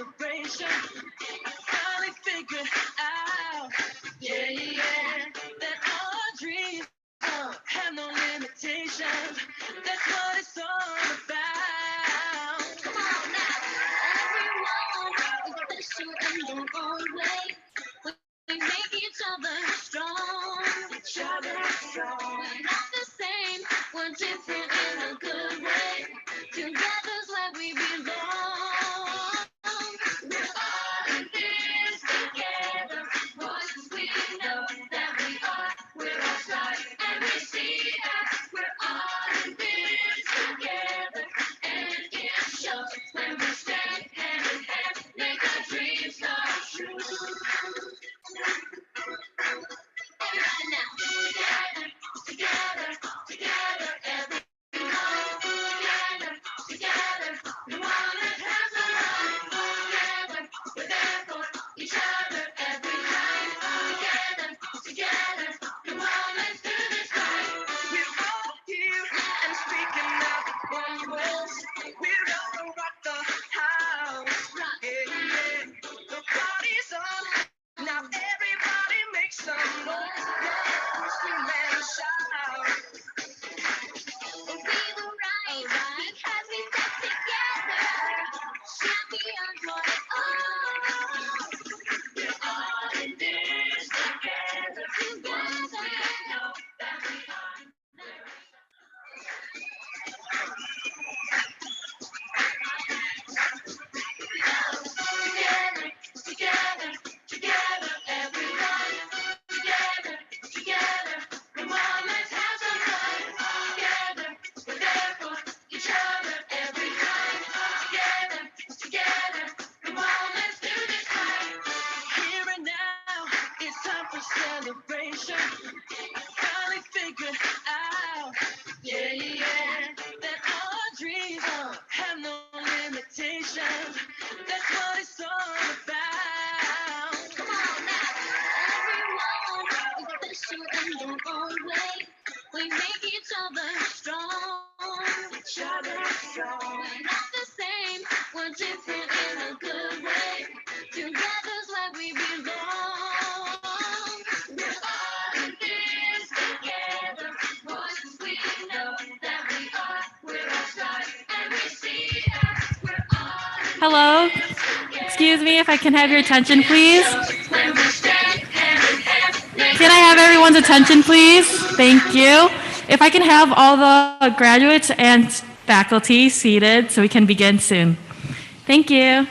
celebration. I finally figured out, yeah, yeah, that our dreams have no limitations. That's what it's all about. Come on now, everyone is special in their own way. We make each other strong. Each other strong. We're not the same. We're different in a good way. Together's where we belong. We're all in this together. Once we know that we are, we're all stars and we see that we're all in this together. And it shows when we stand hand in hand, make our dreams come true. Everybody now, together, together, everyone. Together, together, we wanna have some fun. Together, we're there for each other every night. Together, together, come on, let's do this right. We're all here and speaking out one voice. We're gonna rock the house. Yeah, yeah. The party's on. Now everybody make some noise. Yeah, scream and shout. We were right because we stuck together. Champions for it all. We're all in this together. Once we know that we are. Together, together, together, everyone. Together, together, come on, let's have some fun. Together, we're there for each other every night. Together, together, come on, let's do this right. Here and now, it's time for celebration. I finally figured out, yeah, yeah, that our dreams have no limitations. That's what it's all about. Come on now, everyone is special in their own way. We make each other strong. Each other strong. We're not the same. We're different in a good way. Together's where we belong. We're all in this together. Once we know that we are, we're all stars and we see that we're all. Hello. Excuse me, if I can have your attention, please. Can I have everyone's attention, please? Thank you. If I can have all the graduates and faculty seated so we can begin soon. Thank you.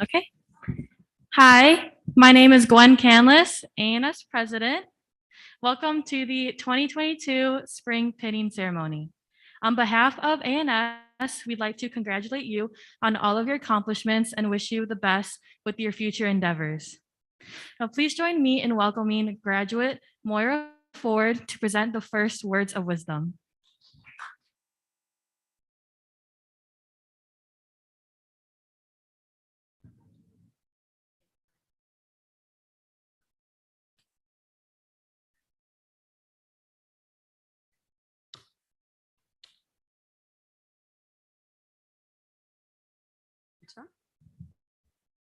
Okay. Hi, my name is Gwen Canlis, ANS President. Welcome to the 2022 Spring Pinning Ceremony. On behalf of ANS, we'd like to congratulate you on all of your accomplishments and wish you the best with your future endeavors. Now, please join me in welcoming graduate Moira Ford to present the first words of wisdom.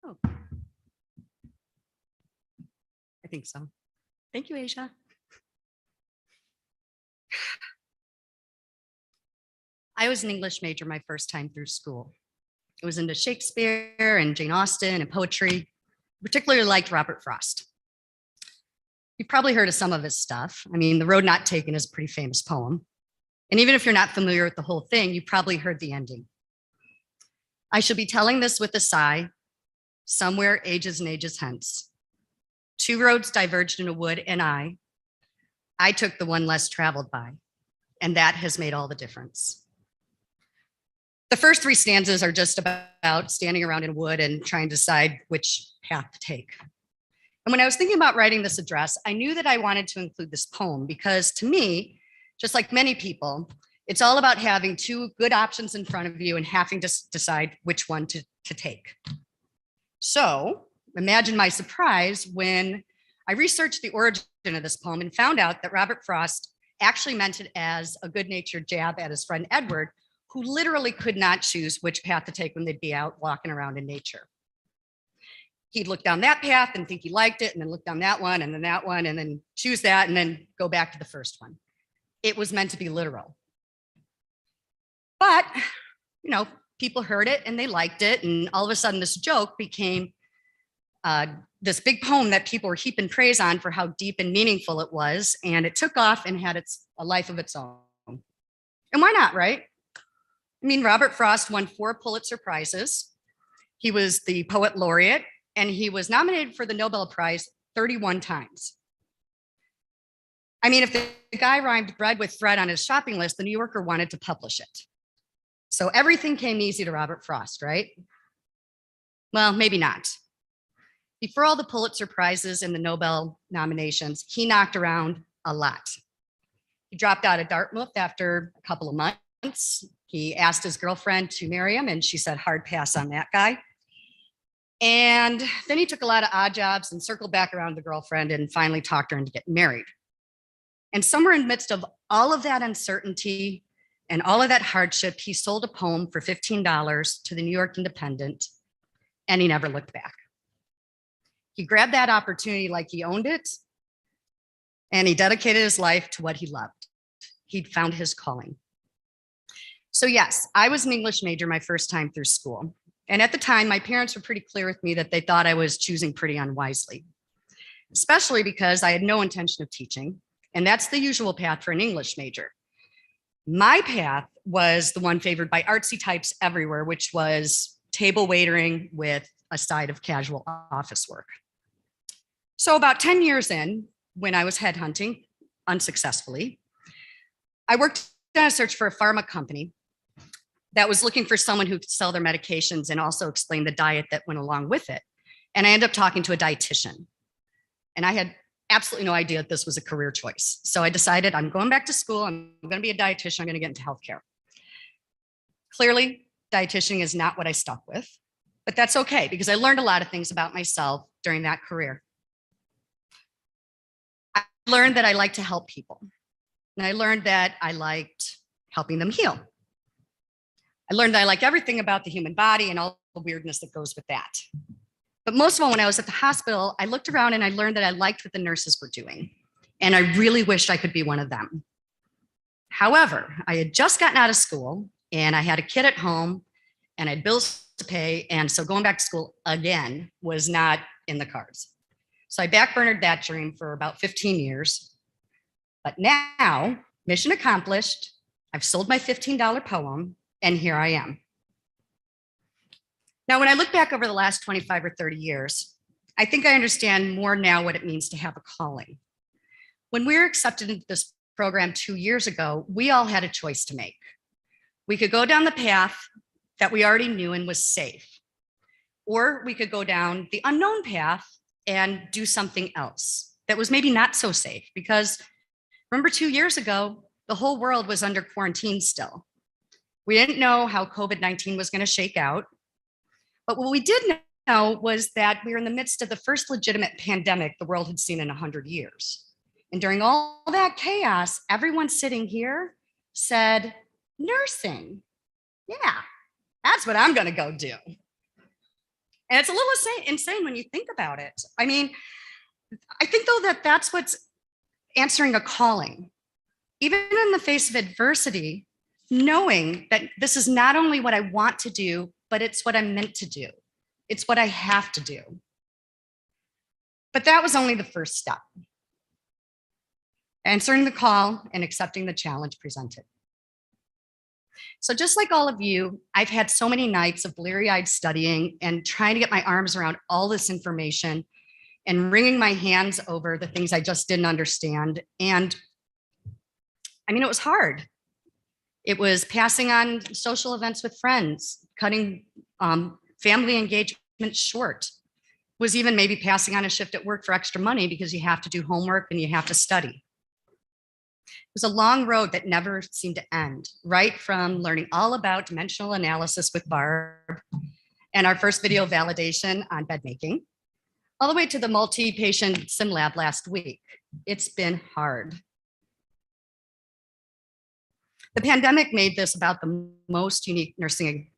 Oh, I think so. Thank you, Asia. I was an English major my first time through school. I was into Shakespeare and Jane Austen and poetry. Particularly liked Robert Frost. You've probably heard of some of his stuff. I mean, The Road Not Taken is a pretty famous poem. And even if you're not familiar with the whole thing, you probably heard the ending. I shall be telling this with a sigh, somewhere ages and ages hence. Two roads diverged in a wood, and I took the one less traveled by, and that has made all the difference. The first three stanzas are just about standing around in a wood and trying to decide which path to take. And when I was thinking about writing this address, I knew that I wanted to include this poem because to me, just like many people, it's all about having two good options in front of you and having to decide which one to take. So imagine my surprise when I researched the origin of this poem and found out that Robert Frost actually meant it as a good-natured jab at his friend Edward, who literally could not choose which path to take when they'd be out walking around in nature. He'd look down that path and think he liked it, and then look down that one, and then choose that, and then go back to the first one. It was meant to be literal. But, people heard it and they liked it, and all of a sudden this joke became this big poem that people were heaping praise on for how deep and meaningful it was, and it took off and had a life of its own. And why not, right? I mean, Robert Frost won 4 Pulitzer Prizes. He was the poet laureate, and he was nominated for the Nobel Prize 31 times. I mean, if the guy rhymed bread with thread on his shopping list, the New Yorker wanted to publish it. So everything came easy to Robert Frost, right? Well, maybe not. Before all the Pulitzer Prizes and the Nobel nominations, he knocked around a lot. He dropped out of Dartmouth after a couple of months. He asked his girlfriend to marry him, and she said, hard pass on that guy. And then he took a lot of odd jobs and circled back around the girlfriend and finally talked her into getting married. And somewhere in the midst of all of that uncertainty and all of that hardship, he sold a poem for $15 to the New York Independent, and he never looked back. He grabbed that opportunity like he owned it, and he dedicated his life to what he loved. He'd found his calling. So yes, I was an English major my first time through school. And at the time, my parents were pretty clear with me that they thought I was choosing pretty unwisely, especially because I had no intention of teaching. And that's the usual path for an English major. My path was the one favored by artsy types everywhere, which was table waitering with a side of casual office work. So about 10 years in, when I was headhunting unsuccessfully, I worked on a search for a pharma company that was looking for someone who could sell their medications and also explain the diet that went along with it. And I ended up talking to a dietitian. And I had absolutely no idea that this was a career choice. So I decided I'm going back to school. I'm going to be a dietitian. I'm going to get into healthcare. Clearly, dietitian is not what I stuck with, but that's okay because I learned a lot of things about myself during that career. I learned that I like to help people. And I learned that I liked helping them heal. I learned that I like everything about the human body and all the weirdness that goes with that. But most of all, when I was at the hospital, I looked around and I learned that I liked what the nurses were doing. And I really wished I could be one of them. However, I had just gotten out of school and I had a kid at home and I had bills to pay. And so going back to school again was not in the cards. So I backburnered that dream for about 15 years. But now, mission accomplished. I've sold my $15 poem. And here I am. Now, when I look back over the last 25 or 30 years, I think I understand more now what it means to have a calling. When we were accepted into this program 2 years ago, we all had a choice to make. We could go down the path that we already knew and was safe, or we could go down the unknown path and do something else that was maybe not so safe. Because remember 2 years ago, the whole world was under quarantine still. We didn't know how COVID-19 was going to shake out. But what we did know was that we were in the midst of the first legitimate pandemic the world had seen in 100 years. And during all that chaos, everyone sitting here said, nursing. Yeah, that's what I'm going to go do. And it's a little insane when you think about it. I mean, I think, though, that that's what's answering a calling. Even in the face of adversity, knowing that this is not only what I want to do, but it's what I'm meant to do. It's what I have to do. But that was only the first step. Answering the call and accepting the challenge presented. So just like all of you, I've had so many nights of bleary-eyed studying and trying to get my arms around all this information and wringing my hands over the things I just didn't understand. And I mean, it was hard. It was passing on social events with friends, cutting family engagement short, was even maybe passing on a shift at work for extra money because you have to do homework and you have to study. It was a long road that never seemed to end, right from learning all about dimensional analysis with Barb and our first video validation on bed making, all the way to the multi-patient sim lab last week. It's been hard. The pandemic made this about the most unique nursing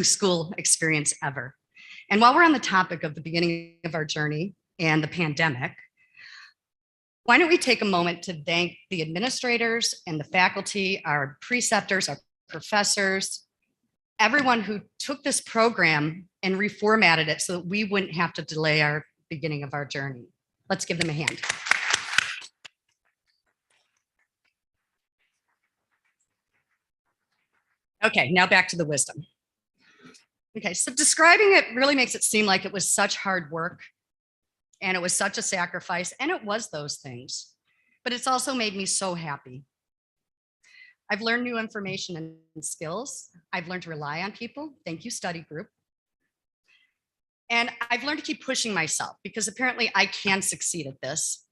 school experience ever. And while we're on the topic of the beginning of our journey and the pandemic, why don't we take a moment to thank the administrators and the faculty, our preceptors, our professors, everyone who took this program and reformatted it so that we wouldn't have to delay our beginning of our journey. Let's give them a hand. Okay, now back to the wisdom. Okay, so describing it really makes it seem like it was such hard work and it was such a sacrifice, and it was those things, but it's also made me so happy. I've learned new information and skills. I've learned to rely on people. Thank you, study group. And I've learned to keep pushing myself because apparently I can succeed at this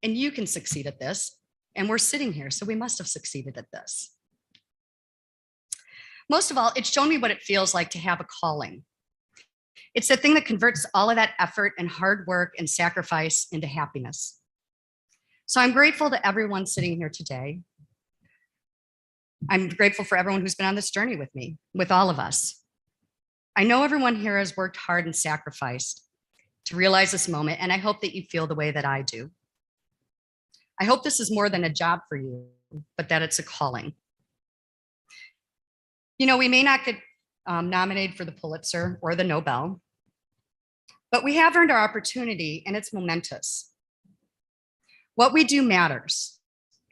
and you can succeed at this. And we're sitting here, so we must have succeeded at this. Most of all, it's shown me what it feels like to have a calling. It's the thing that converts all of that effort and hard work and sacrifice into happiness. So I'm grateful to everyone sitting here today. I'm grateful for everyone who's been on this journey with me, with all of us. I know everyone here has worked hard and sacrificed to realize this moment, and I hope that you feel the way that I do. I hope this is more than a job for you, but that it's a calling. You know, we may not get nominated for the Pulitzer or the Nobel, but we have earned our opportunity, and it's momentous. What we do matters,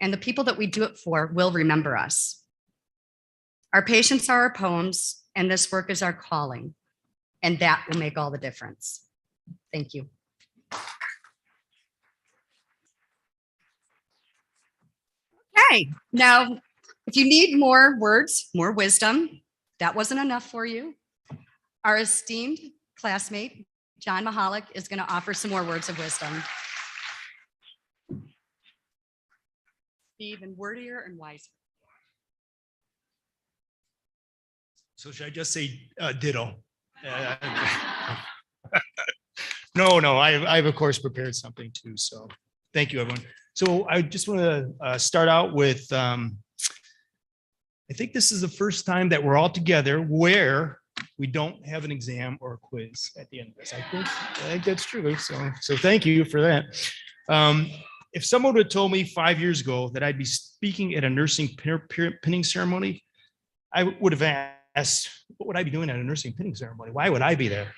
and the people that we do it for will remember us. Our patients are our poems, and this work is our calling, and that will make all the difference. Thank you. Okay, now, if you need more words, more wisdom, that wasn't enough for you, our esteemed classmate, John Mahalik, is going to offer some more words of wisdom. Be even wordier and wiser. So should I just say ditto? No, I've of course prepared something too. So thank you, everyone. So I just want to start out with, I think this is the first time that we're all together where we don't have an exam or a quiz at the end of this. I think that's true. So thank you for that. If someone would have told me 5 years ago that I'd be speaking at a nursing pinning ceremony, I would have asked, what would I be doing at a nursing pinning ceremony? Why would I be there?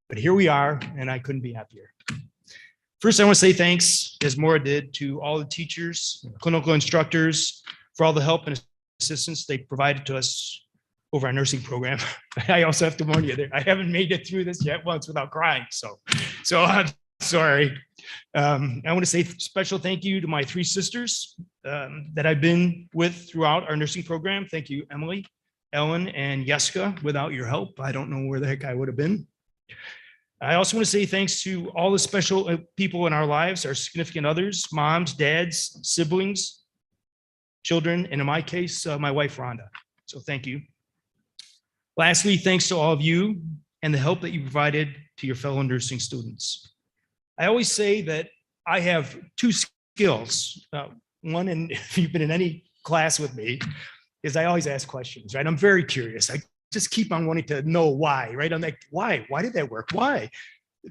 But here we are, and I couldn't be happier. First, I want to say thanks, as Maura did, to all the teachers, clinical instructors, for all the help and assistance they provided to us over our nursing program. I also have to warn you that I haven't made it through this yet once without crying. So I'm sorry. I want to say special thank you to my three sisters that I've been with throughout our nursing program. Thank you, Emily, Ellen, and Jessica. Without your help, I don't know where the heck I would have been. I also want to say thanks to all the special people in our lives, our significant others, moms, dads, siblings, children, and in my case, my wife, Rhonda. So thank you. Lastly, thanks to all of you and the help that you provided to your fellow nursing students. I always say that I have two skills. One, and if you've been in any class with me, is I always ask questions, right? I'm very curious. I just keep on wanting to know why, right? I'm like, why? Why did that work? Why?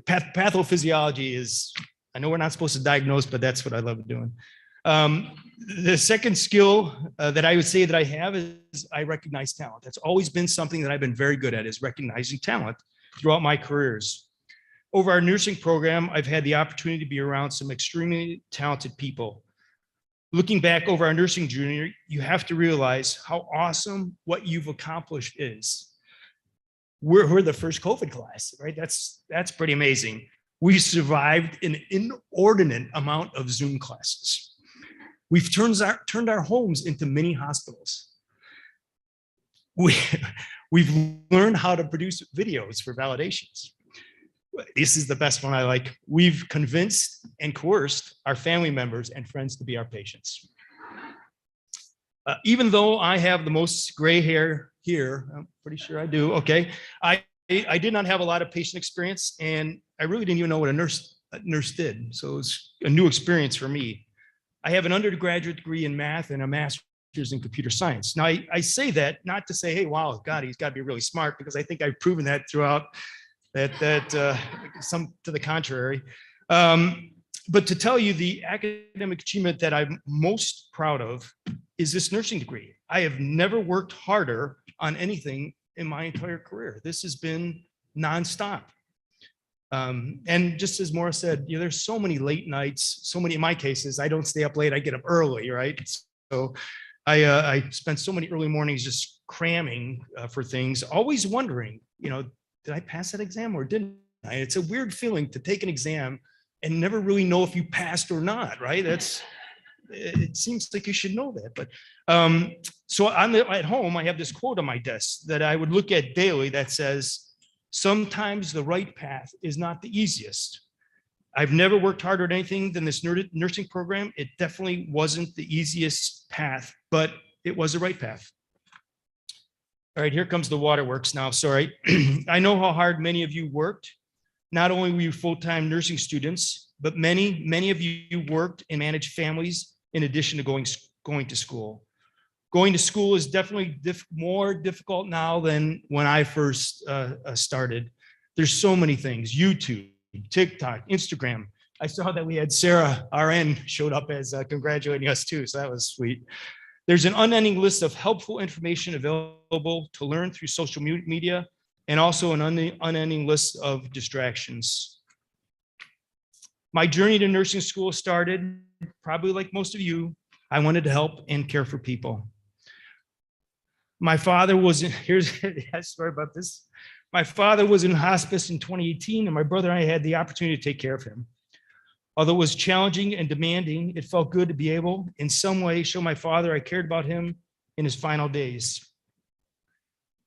Pathophysiology is, I know we're not supposed to diagnose, but that's what I love doing. The second skill that I would say that I have is I recognize talent. That's always been something that I've been very good at, is recognizing talent throughout my careers. Over our nursing program, I've had the opportunity to be around some extremely talented people. Looking back over our nursing journey, you have to realize how awesome what you've accomplished is. We're the first COVID class, right? That's pretty amazing. We survived an inordinate amount of Zoom classes. We've turned our homes into mini hospitals. We've learned how to produce videos for validations. This is the best one I like. We've convinced and coerced our family members and friends to be our patients. Even though I have the most gray hair here, I'm pretty sure I do, okay, I did not have a lot of patient experience, and I really didn't even know what a nurse did. So it was a new experience for me. I have an undergraduate degree in math and a master's in computer science. Now, I say that not to say, hey, wow, God, he's got to be really smart, because I think I've proven that throughout some to the contrary. But to tell you the academic achievement that I'm most proud of is this nursing degree. I have never worked harder on anything in my entire career. This has been nonstop. And just as Maura said, there's so many late nights, so many, in my cases, I don't stay up late, I get up early, right? So I spent so many early mornings just cramming for things, always wondering, did I pass that exam or didn't I? It's a weird feeling to take an exam and never really know if you passed or not, right? It seems like you should know that. But so at home, I have this quote on my desk that I would look at daily that says, sometimes the right path is not the easiest. I've never worked harder at anything than this nursing program. It definitely wasn't the easiest path, but it was the right path. All right, here comes the waterworks now. Sorry. I know how hard many of you worked. Not only were you full-time nursing students, but many of you worked and managed families in addition to going to school. Going to school is definitely more difficult now than when I first started. There's so many things: YouTube, TikTok, Instagram. I saw that we had Sarah RN showed up as congratulating us too, so that was sweet. There's an unending list of helpful information available to learn through social media, and also an unending list of distractions. My journey to nursing school started, probably like most of you, I wanted to help and care for people. My father was here's a story about this. My father was in hospice in 2018, and my brother and I had the opportunity to take care of him. Although it was challenging and demanding, it felt good to be able, in some way, show my father I cared about him in his final days.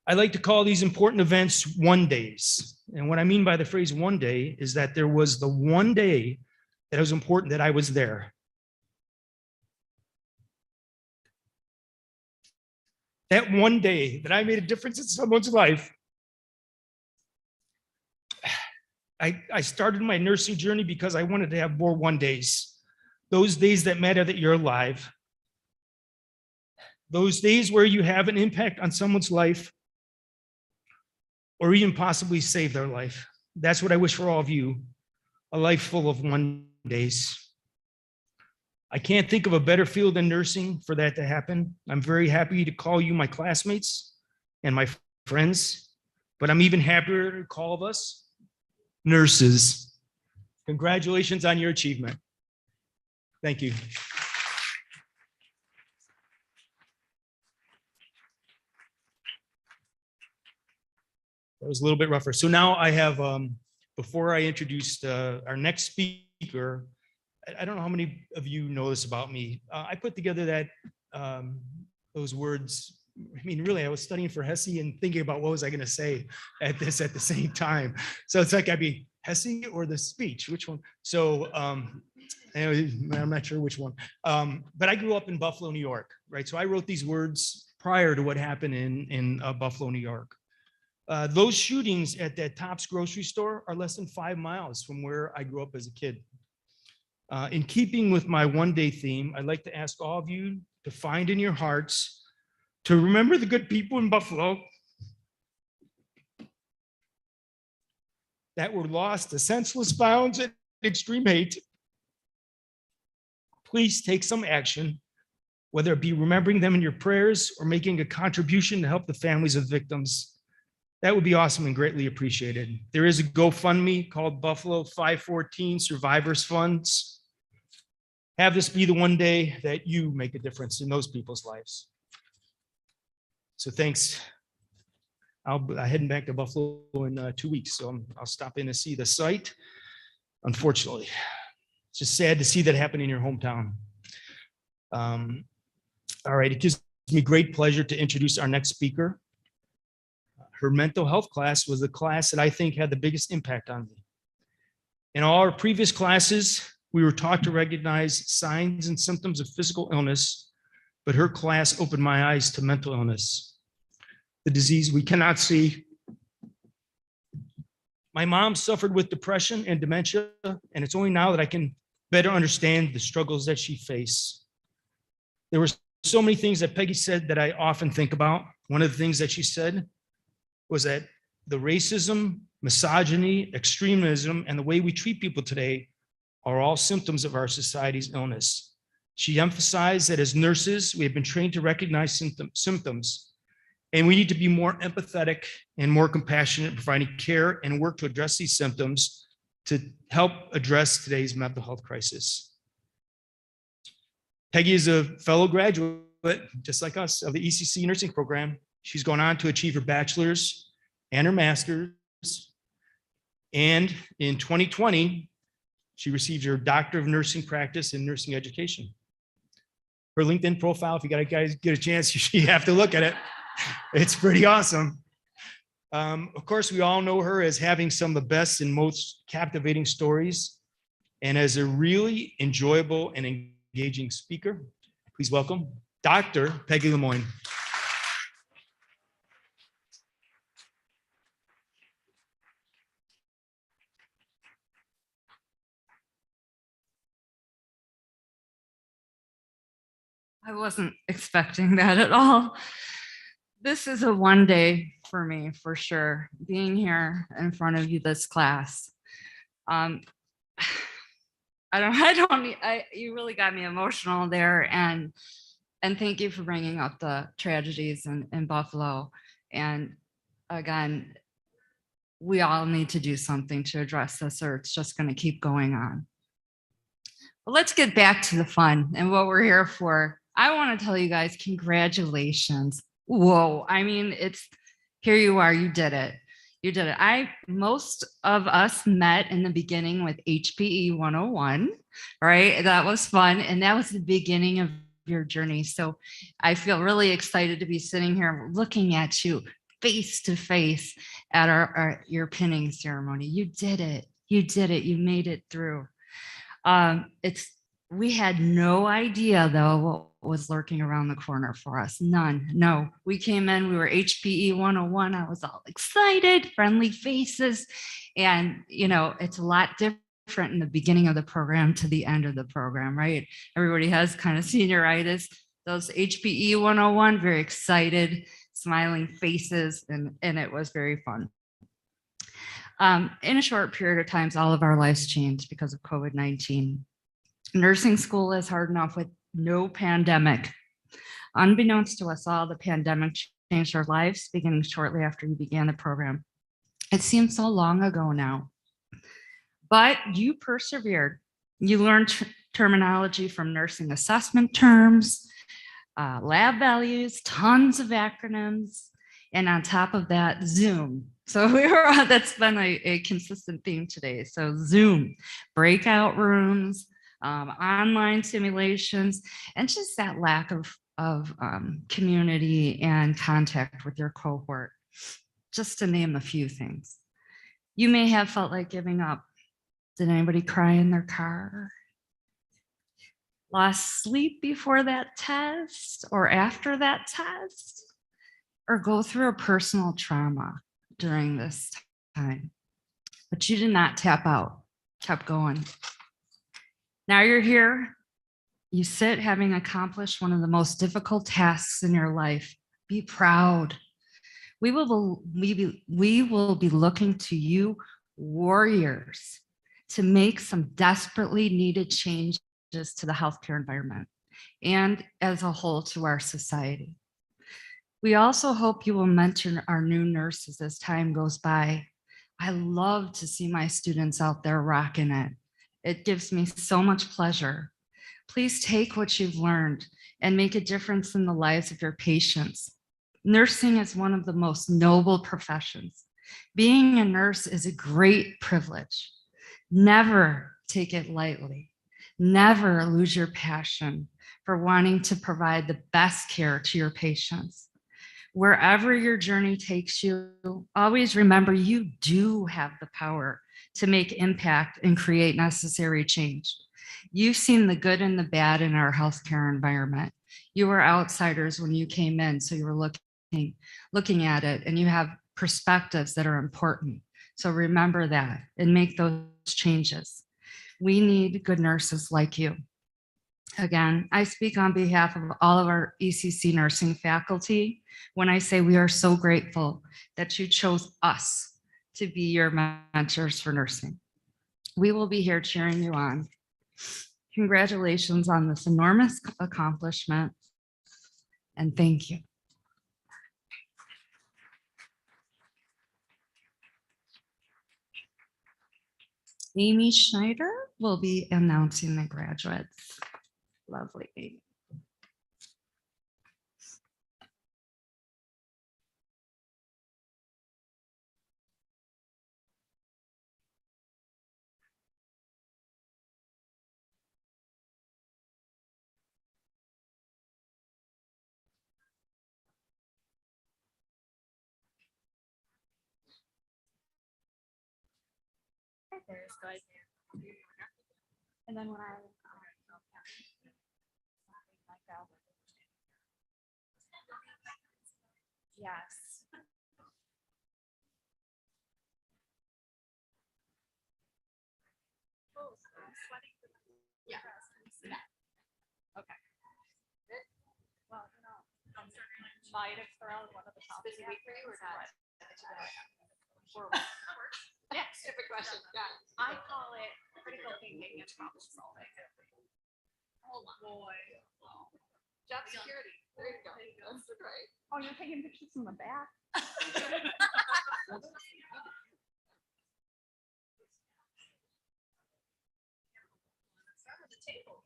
I like to call these important events one days. And what I mean by the phrase one day is that there was the one day that it was important that I was there. That one day that I made a difference in someone's life. I started my nursing journey because I wanted to have more one days. Those days that matter that you're alive. Those days where you have an impact on someone's life or even possibly save their life. That's what I wish for all of you, a life full of one days. I can't think of a better field than nursing for that to happen. I'm very happy to call you my classmates and my friends, but I'm even happier to call us nurses. Congratulations on your achievement. Thank you. That was a little bit rougher. So now I have, before I introduced our next speaker, I don't know how many of you know this about me. I put together that those words. I mean, really, I was studying for Hesse and thinking about what was I going to say at the same time. So it's like I'd be Hesse or the speech, which one? So anyway, I'm not sure which one. But I grew up in Buffalo, New York, right? So I wrote these words prior to what happened in Buffalo, New York. Those shootings at that Tops grocery store are less than 5 miles from where I grew up as a kid. In keeping with my one-day theme, I'd like to ask all of you to find in your hearts to remember the good people in Buffalo that were lost to senseless violence and extreme hate. Please take some action, whether it be remembering them in your prayers or making a contribution to help the families of victims. That would be awesome and greatly appreciated. There is a GoFundMe called Buffalo 514 Survivors Funds. Have this be the one day that you make a difference in those people's lives. So thanks. I'm heading back to Buffalo in 2 weeks, so I'll stop in to see the site. unfortunately. It's just sad to see that happen in your hometown. All right, it gives me great pleasure to introduce our next speaker. Her mental health class was the class that I think had the biggest impact on me. In all our previous classes, we were taught to recognize signs and symptoms of physical illness, but her class opened my eyes to mental illness, the disease we cannot see. My mom suffered with depression and dementia, and it's only now that I can better understand the struggles that she faced. There were so many things that Peggy said that I often think about. One of the things that she said was that the racism, misogyny, extremism, and the way we treat people today are all symptoms of our society's illness. She emphasized that as nurses, we have been trained to recognize symptoms, and we need to be more empathetic and more compassionate in providing care and work to address these symptoms to help address today's mental health crisis. Peggy is a fellow graduate, just like us, of the ECC nursing program. She's gone on to achieve her bachelor's and her master's. And in 2020, she received her Doctor of Nursing Practice in Nursing Education. Her LinkedIn profile, if you guys get a chance, you have to look at it. It's pretty awesome. Of course, we all know her as having some of the best and most captivating stories, and as a really enjoyable and engaging speaker. Please welcome Dr. Peggy Lemoine. I wasn't expecting that at all. This is a one day for me, for sure, being here in front of you, this class. You really got me emotional there, and thank you for bringing up the tragedies in Buffalo. And again, we all need to do something to address this, or it's just going to keep going on. But let's get back to the fun and what we're here for. I want to tell you guys, congratulations. Whoa. I mean, here you are. You did it. You did it. Most of us met in the beginning with HPE 101, right? That was fun. And that was the beginning of your journey. So I feel really excited to be sitting here looking at you face to face at your pinning ceremony. You did it. You did it. You made it through. We had no idea though what was lurking around the corner for us. None. No. We came in, we were HPE 101. I was all excited, friendly faces. And it's a lot different in the beginning of the program to the end of the program, right? Everybody has kind of senioritis. Those HPE 101, very excited, smiling faces, and it was very fun. In a short period of time, all of our lives changed because of COVID-19. Nursing school is hard enough with no pandemic. Unbeknownst to us all, the pandemic changed our lives beginning shortly after we began the program. It seems so long ago now, but you persevered. You learned terminology from nursing assessment terms, lab values, tons of acronyms, and on top of that, Zoom. So that's been a consistent theme today. So Zoom, breakout rooms, online simulations, and just that lack of community and contact with your cohort, just to name a few things. You may have felt like giving up. Did anybody cry in their car? Lost sleep before that test or after that test? Or go through a personal trauma during this time? But you did not tap out, kept going. Now you're here, you sit having accomplished one of the most difficult tasks in your life. Be proud. We will be looking to you, warriors, to make some desperately needed changes to the healthcare environment and as a whole to our society. We also hope you will mentor our new nurses as time goes by. I love to see my students out there rocking it. It gives me so much pleasure. Please take what you've learned and make a difference in the lives of your patients. Nursing is one of the most noble professions. Being a nurse is a great privilege. Never take it lightly. Never lose your passion for wanting to provide the best care to your patients. Wherever your journey takes you, always remember you do have the power to make impact and create necessary change. You've seen the good and the bad in our healthcare environment. You were outsiders when you came in, so you were looking at it, and you have perspectives that are important. So remember that and make those changes. We need good nurses like you. Again, I speak on behalf of all of our ECC nursing faculty when I say we are so grateful that you chose us to be your mentors for nursing. We will be here cheering you on. Congratulations on this enormous accomplishment, and thank you. Amy Schneider will be announcing the graduates. Lovely, Amy. There's good. And then when I yes. Yeah. Okay. Well, you know, might have thrown one of the top. Busy week for you or not? Yeah. Stupid question. Yeah. I call it critical thinking and problem solving. Oh boy. Job security. There you go. That's right. Oh, you're taking pictures from the back? Start with the table.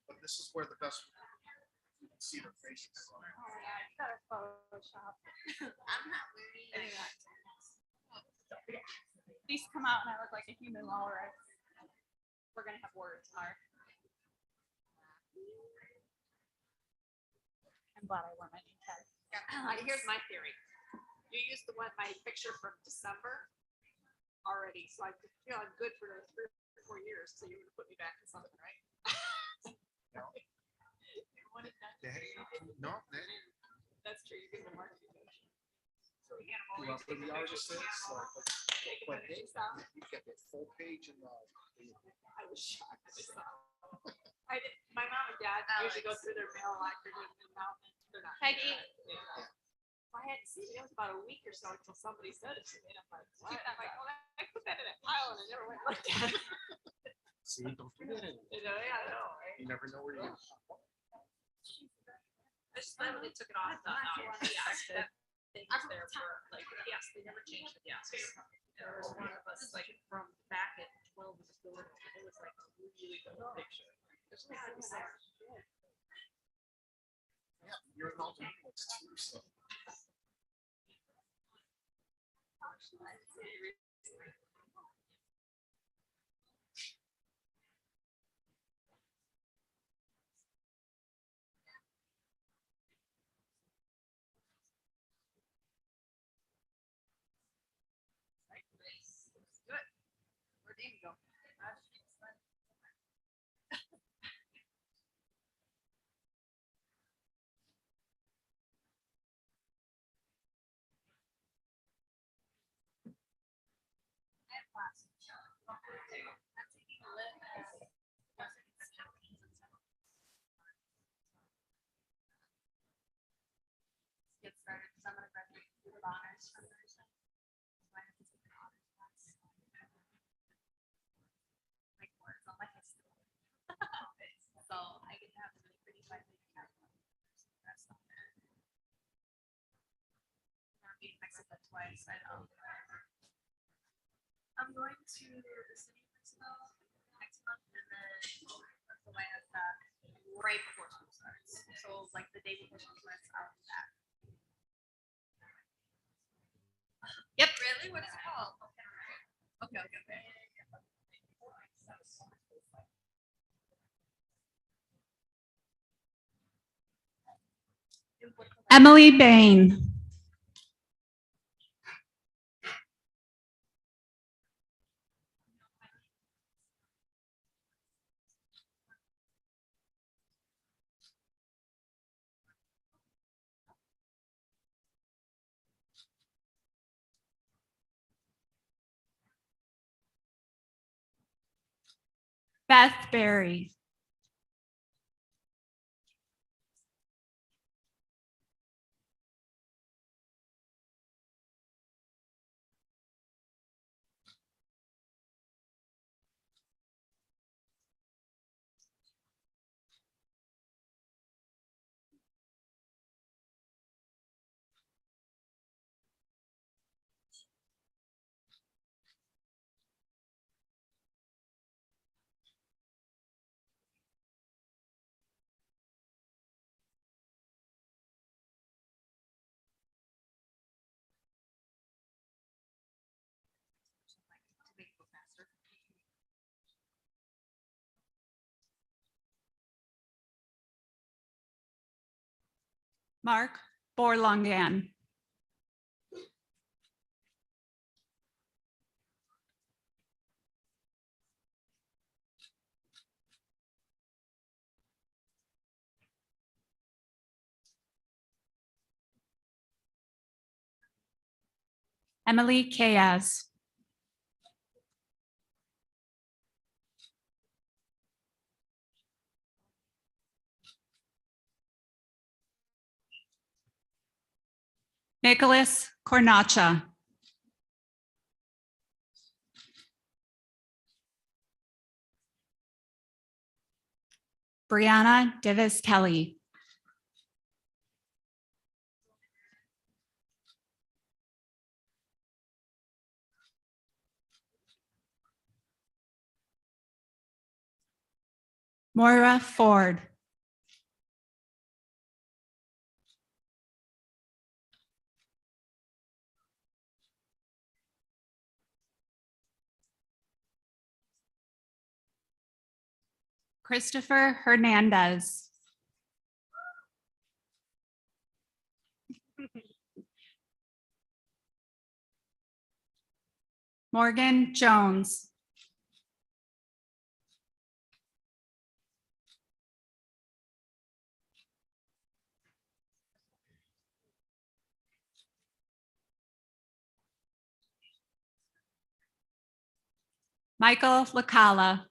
But this is where the best you can see their faces. Oh yeah, you gotta Photoshop. I'm not wearing that. These come out and I look like a human walrus. We're gonna have words, Mark. I'm glad I wore my name tag. Here's my theory. You used my picture from December already, so I feel I'm good for 3 or 4 years. So you're gonna put me back in something, right? No. No, That's true. You give the marketing. So we can't whoever the artist is, but hey, you get the full page in the. I was shocked. My mom and dad usually go through their mail after and now they're not. Peggy. Yeah. I hadn't seen it. It was about a week or so until somebody said it to me. And I'm like, what? I'm like, well, I put that in a pile and I never went and looked at it. See, don't forget it. Yeah, I know. Right? You never know where you. I just glad when they took it off the yes, that thing was there for like yes, they never changed it. Yes. There was one of us like from back at 12 was going. It was like a really good picture. There's like Yeah, you're an alternate too, so. good. Where'd Amy go? Get started because I'm going to graduate with honors from Thursday. So I have to take an honors class. Like words on my history. So I get to have the really pretty by the rest of it. I'm meeting Mexico twice. I know. I'm going to the city of Mexico next month and then the land right before school starts. So like the day before school starts, I'll do that. Yep. Really? What is it called? Okay. Emily Bain. Beth Berry. Mark Borlongan. Emily Kayas. Nicholas Cornacha. Brianna Davis Kelly. Moira Ford. Christopher Hernandez. Morgan Jones. Michael Lacala.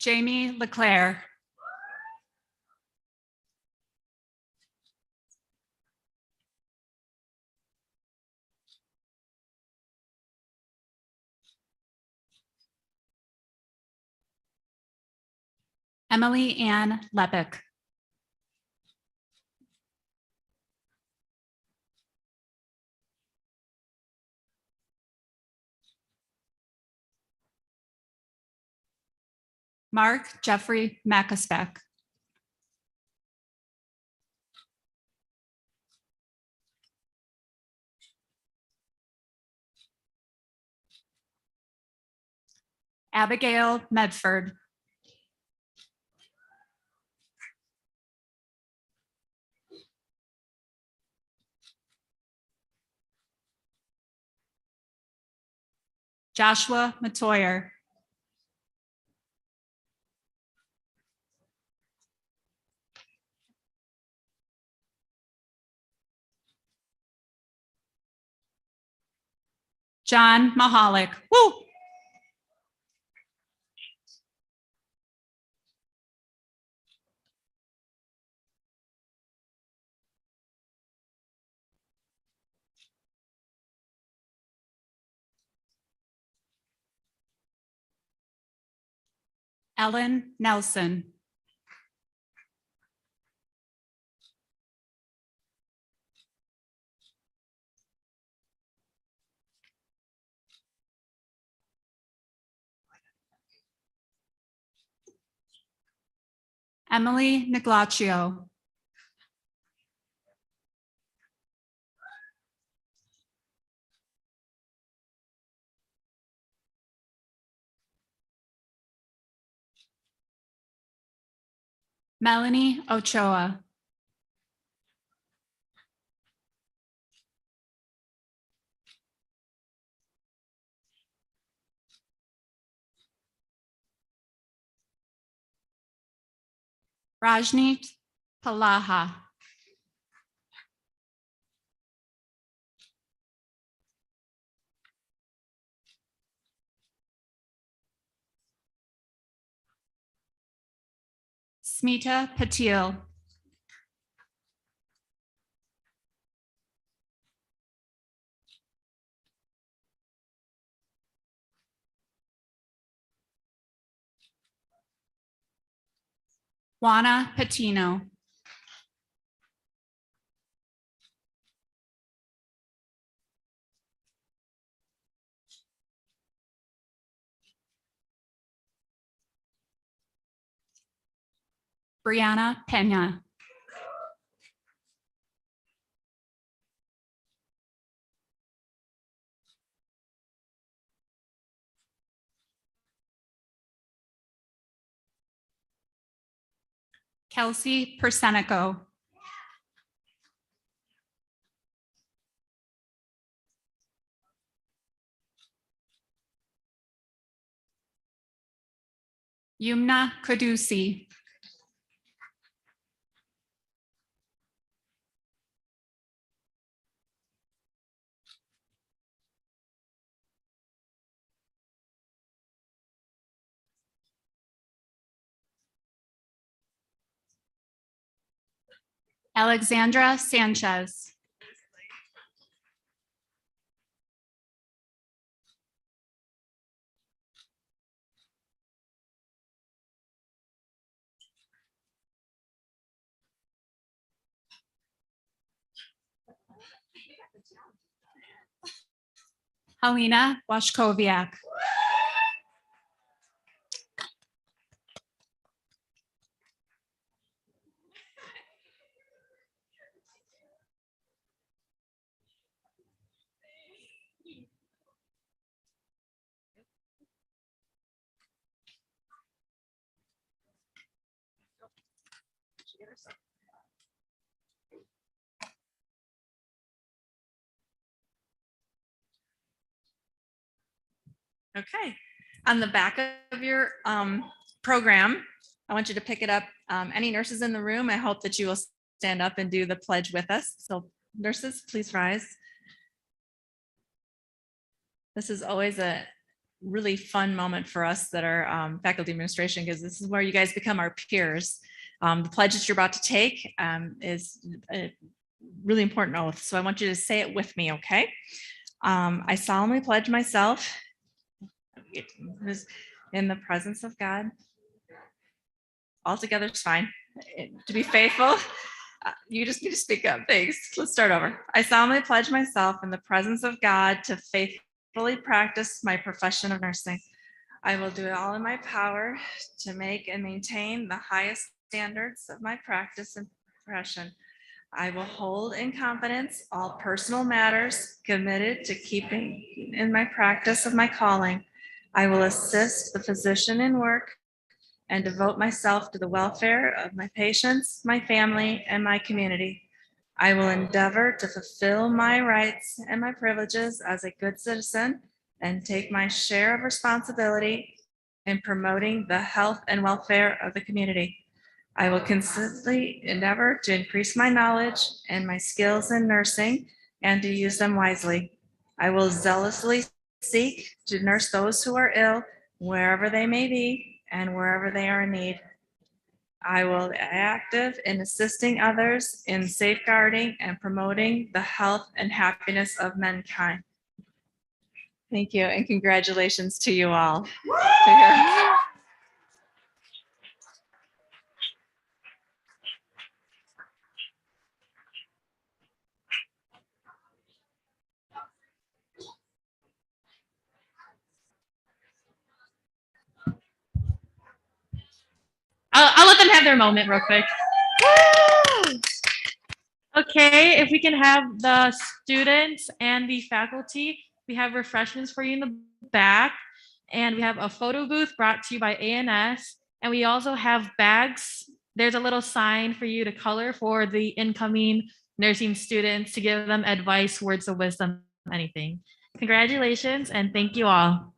Jamie Leclerc. Emily Ann Lepic. Mark Jeffrey Macaspec. Abigail Medford. Joshua Matoyer. John Mahalik. Woo! Ellen Nelson. Emily Neglaccio. Melanie Ochoa. Rajni Palaha. Smita Patil. Juana Patino. Brianna Pena. Kelsey Persenico. Yumna Kudusi. Alexandra Sanchez. Helena Washkowiak. Okay, on the back of your program, I want you to pick it up. Any nurses in the room, I hope that you will stand up and do the pledge with us. So nurses, please rise. This is always a really fun moment for us that are faculty administration, because this is where you guys become our peers. The pledge that you're about to take is a really important oath. So I want you to say it with me, okay? I solemnly pledge myself in the presence of God. All together is fine. To be faithful, you just need to speak up. Thanks. Let's start over. I solemnly pledge myself in the presence of God to faithfully practice my profession of nursing. I will do all in my power to make and maintain the highest standards of my practice and profession. I will hold in confidence all personal matters committed to keeping in my practice of my calling. I will assist the physician in work and devote myself to the welfare of my patients, my family, and my community. I will endeavor to fulfill my rights and my privileges as a good citizen and take my share of responsibility in promoting the health and welfare of the community. I will consistently endeavor to increase my knowledge and my skills in nursing and to use them wisely. I will zealously seek to nurse those who are ill wherever they may be and wherever they are in need. I will be active in assisting others in safeguarding and promoting the health and happiness of mankind. Thank you, and congratulations to you all. I'll let them have their moment real quick. Okay, if we can have the students and the faculty, we have refreshments for you in the back. And we have a photo booth brought to you by ANS. And we also have bags There's a little sign for you to color for the incoming nursing students to give them advice, words of wisdom, anything. Congratulations and thank you all.